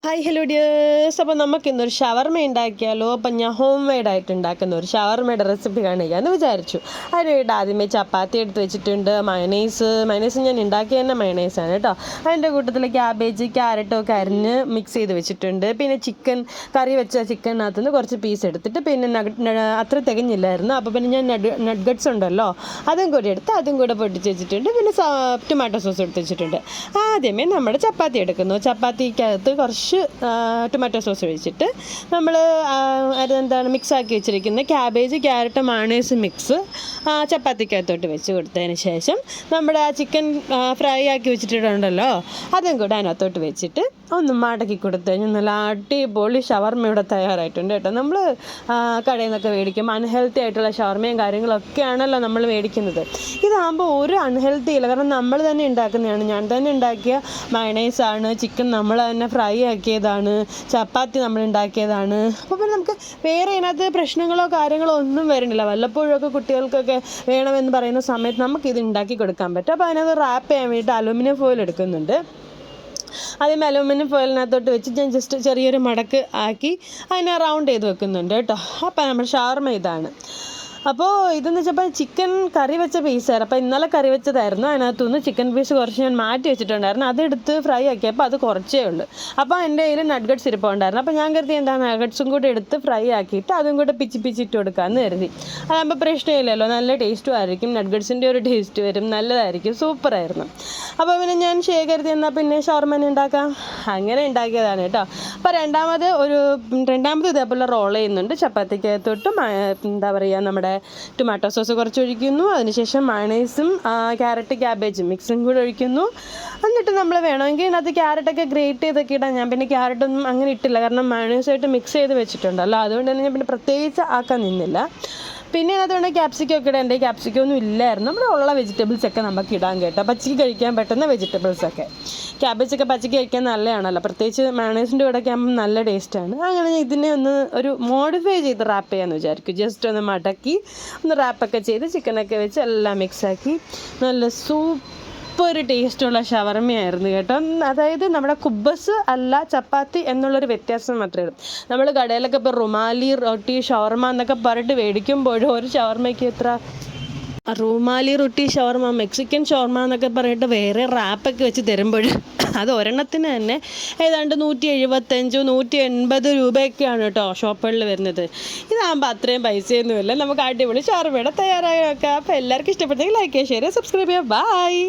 Hi hello dears. അപ്പോൾ നമുക്കിന്നൊരു ഷവർമ ഉണ്ടാക്കിയാലോ. അപ്പം ഞാൻ ഹോം മെയ്ഡായിട്ട് ഉണ്ടാക്കുന്ന ഒരു ഷവർമയുടെ റെസിപ്പി കാണിക്കാമെന്ന് വിചാരിച്ചു. അതിനായിട്ട് ആദ്യമേ ചപ്പാത്തി എടുത്ത് വെച്ചിട്ടുണ്ട്. മയണൈസ് ഞാൻ ഉണ്ടാക്കിയ തന്നെ മയണൈസാണ് കേട്ടോ. അതിൻ്റെ കൂട്ടത്തിൽ ക്യാബേജ് ക്യാരറ്റും ഒക്കെ അരിഞ്ഞ് മിക്സ് ചെയ്ത് വെച്ചിട്ടുണ്ട്. പിന്നെ ചിക്കൻ കറി വെച്ച ചിക്കനകത്ത് നിന്ന് കുറച്ച് പീസ് എടുത്തിട്ട് പിന്നെ അത്ര തികഞ്ഞില്ലായിരുന്നു. അപ്പോൾ പിന്നെ ഞാൻ നട്ട്ഗട്ട്സ് ഉണ്ടല്ലോ അതും കൂടി എടുത്ത് അതും കൂടെ പൊട്ടിച്ച് വെച്ചിട്ടുണ്ട്. പിന്നെ ടൊമാറ്റോ സോസ് എടുത്ത് വെച്ചിട്ടുണ്ട്. ആദ്യമേ നമ്മുടെ ചപ്പാത്തി എടുക്കുന്നു. ചപ്പാത്തിക്കകത്ത് കുറച്ച് ടൊമാറ്റോ സോസ് ഒഴിച്ചിട്ട് നമ്മൾ മിക്സാക്കി വെച്ചിരിക്കുന്ന ക്യാബേജ് ക്യാരറ്റ് മയണൈസ് മിക്സ് ചപ്പാത്തിക്കകത്തോട്ട് വെച്ച് കൊടുത്തതിന് ശേഷം നമ്മുടെ ആ ചിക്കൻ ഫ്രൈ ആക്കി വെച്ചിട്ടുണ്ടല്ലോ അതും കൂടെ അതിനകത്തോട്ട് വെച്ചിട്ട് ഒന്ന് മടക്കി കൊടുത്തു കഴിഞ്ഞാൽ നല്ല അടിപൊളി ഷവർമ ഇവിടെ തയ്യാറായിട്ടുണ്ട് കേട്ടോ. നമ്മൾ കടയിൽ നിന്നൊക്കെ മേടിക്കും അൺഹെൽത്തി ആയിട്ടുള്ള ഷവർമയും കാര്യങ്ങളൊക്കെയാണല്ലോ നമ്മൾ മേടിക്കുന്നത്. ഇതാകുമ്പോൾ ഒരു അൺഹെൽത്തി ഇല്ല, കാരണം നമ്മൾ തന്നെ ഉണ്ടാക്കുന്നതാണ്. ഞാൻ തന്നെ ഉണ്ടാക്കിയ മയണൈസാണ്, ചിക്കൻ നമ്മൾ തന്നെ ഫ്രൈ ആക്കിയതാണ്, ചപ്പാത്തി നമ്മൾ ഉണ്ടാക്കിയതാണ്. അപ്പോൾ പിന്നെ നമുക്ക് വേറെ ഇതിനകത്ത് പ്രശ്നങ്ങളോ കാര്യങ്ങളോ ഒന്നും വരുന്നില്ല. വല്ലപ്പോഴൊക്കെ കുട്ടികൾക്കൊക്കെ വേണമെന്ന് പറയുന്ന സമയത്ത് നമുക്കിത് ഉണ്ടാക്കി കൊടുക്കാൻ പറ്റും. അപ്പോൾ അതിനകത്ത് റാപ്പ് ചെയ്യാൻ വേണ്ടിയിട്ട് അലുമിനിയം ഫോയിൽ എടുക്കുന്നുണ്ട്. ആദ്യം അലുമിനിയം ഫോയിലിനകത്തോട്ട് വെച്ച് ഞാൻ ജസ്റ്റ് ചെറിയൊരു മടക്ക് ആക്കി അതിനെ റൗണ്ട് ചെയ്ത് വെക്കുന്നുണ്ട് കേട്ടോ. അപ്പോൾ നമ്മുടെ ഷവർമ ഇതാണ്. അപ്പോൾ ഇതെന്ന് വെച്ചപ്പോൾ ചിക്കൻ കറി വെച്ച പീസായിരുന്നു. അപ്പോൾ ഇന്നലെ കറി വെച്ചതായിരുന്നു. അതിനകത്തുനിന്ന് ചിക്കൻ പീസ് കുറച്ച് ഞാൻ മാറ്റി വെച്ചിട്ടുണ്ടായിരുന്നു. അതെടുത്ത് ഫ്രൈ ആക്കിയപ്പോൾ അത് കുറച്ചേ ഉള്ളൂ. അപ്പോൾ എൻ്റെ കയ്യിൽ നട്ട്ഗട്ട്സ് ഇരിപ്പുണ്ടായിരുന്നു. അപ്പോൾ ഞാൻ കരുതി നട്ട്ഗട്ട്സും കൂടി എടുത്ത് ഫ്രൈ ആക്കിയിട്ട് അതും കൂടെ പിച്ചിട്ട് കൊടുക്കാമെന്ന് കരുതി. അതാകുമ്പോൾ പ്രശ്നമില്ലല്ലോ, നല്ല ടേസ്റ്റും ആയിരിക്കും, നട്ട്ഗട്ട്സിൻ്റെ ഒരു ടേസ്റ്റ് വരും, നല്ലതായിരിക്കും, സൂപ്പറായിരുന്നു. അപ്പോൾ പിന്നെ ഞാൻ കരുതി എന്നാൽ പിന്നെ ഷവർമ ഉണ്ടാക്കാം, അങ്ങനെ ഉണ്ടാക്കിയതാണ് കേട്ടോ. അപ്പോൾ രണ്ടാമത് ഇതേപോലെ റോൾ ചെയ്യുന്നുണ്ട്. ചപ്പാത്തിക്കകത്തോട്ട് നമ്മുടെ ടൊമാറ്റോ സോസ് കുറച്ച് ഒഴിക്കുന്നു. അതിനുശേഷം മയണൈസും ക്യാരറ്റ് ക്യാബേജും മിക്സും കൂടെ ഒഴിക്കുന്നു. എന്നിട്ട് നമ്മൾ വേണമെങ്കിൽ ഇതിനകത്ത് ക്യാരറ്റൊക്കെ ഗ്രേറ്റ് ചെയ്തൊക്കെ ഇടാം. ഞാൻ പിന്നെ ക്യാരറ്റൊന്നും അങ്ങനെ ഇട്ടില്ല, കാരണം മയണൈസായിട്ട് മിക്സ് ചെയ്ത് വെച്ചിട്ടുണ്ടല്ലോ. അതുകൊണ്ട് തന്നെ ഞാൻ പിന്നെ പ്രത്യേകിച്ച് ആക്കാൻ നിന്നില്ല. പിന്നെ അതുകൊണ്ട് ക്യാപ്സിക്കം ഒക്കെ ഇടാൻ, എൻ്റെ ക്യാപ്സിക്കം ഒന്നും ഇല്ലായിരുന്നു. നമ്മളുള്ള വെജിറ്റബിൾസൊക്കെ നമുക്ക് ഇടാൻ കേട്ടോ, പച്ചക്ക് കഴിക്കാൻ പറ്റുന്ന വെജിറ്റബിൾസൊക്കെ. ക്യാബേജൊക്കെ പച്ചക്ക് കഴിക്കാൻ നല്ലതാണല്ലോ, പ്രത്യേകിച്ച് മയണൈസിൻ്റെ കൂടെ ഒക്കെ ആകുമ്പോൾ നല്ല ടേസ്റ്റാണ്. അങ്ങനെ ഇതിനെ ഒരു മോഡിഫൈ ചെയ്ത് റാപ്പ് ചെയ്യാമെന്ന് വിചാരിക്കും. ജസ്റ്റ് ഒന്ന് മടക്കി റാപ്പൊക്കെ ചെയ്ത് ചിക്കനൊക്കെ വെച്ച് എല്ലാം മിക്സാക്കി നല്ല ഒരു ടേസ്റ്റുള്ള ഷവർമയായിരുന്നു കേട്ടോ. അതായത് നമ്മുടെ കുബ്ബസ് അല്ല ചപ്പാത്തി എന്നുള്ളൊരു വ്യത്യാസം മാത്രമേ ഉള്ളൂ. നമ്മൾ കടയിലൊക്കെ ഇപ്പോൾ റുമാലി റൊട്ടി ഷവർമ എന്നൊക്കെ പറഞ്ഞിട്ട് മേടിക്കുമ്പോഴും ഒരു ഷവർമയ്ക്ക് റുമാലി റൊട്ടി ഷവർമ മെക്സിക്കൻ ഷവർമ എന്നൊക്കെ പറഞ്ഞിട്ട് വേറെ റാപ്പൊക്കെ വെച്ച് തരുമ്പോഴും അത് ഒരെണ്ണത്തിന് തന്നെ ഏതാണ്ട് 175 180 രൂപയൊക്കെയാണ് കേട്ടോ ഷോപ്പുകളിൽ വരുന്നത്. ഇതാകുമ്പോൾ അത്രയും പൈസയൊന്നുമില്ല, നമുക്ക് അടിപൊളി ഷവർമയുടെ തയ്യാറായി വെക്കാം. അപ്പോൾ എല്ലാവർക്കും ഇഷ്ടപ്പെട്ടെങ്കിൽ ലൈക്ക് ചെയ്യുക, ഷെയർ ചെയ്യുക, സബ്സ്ക്രൈബ് ചെയ്യുക. ബൈ.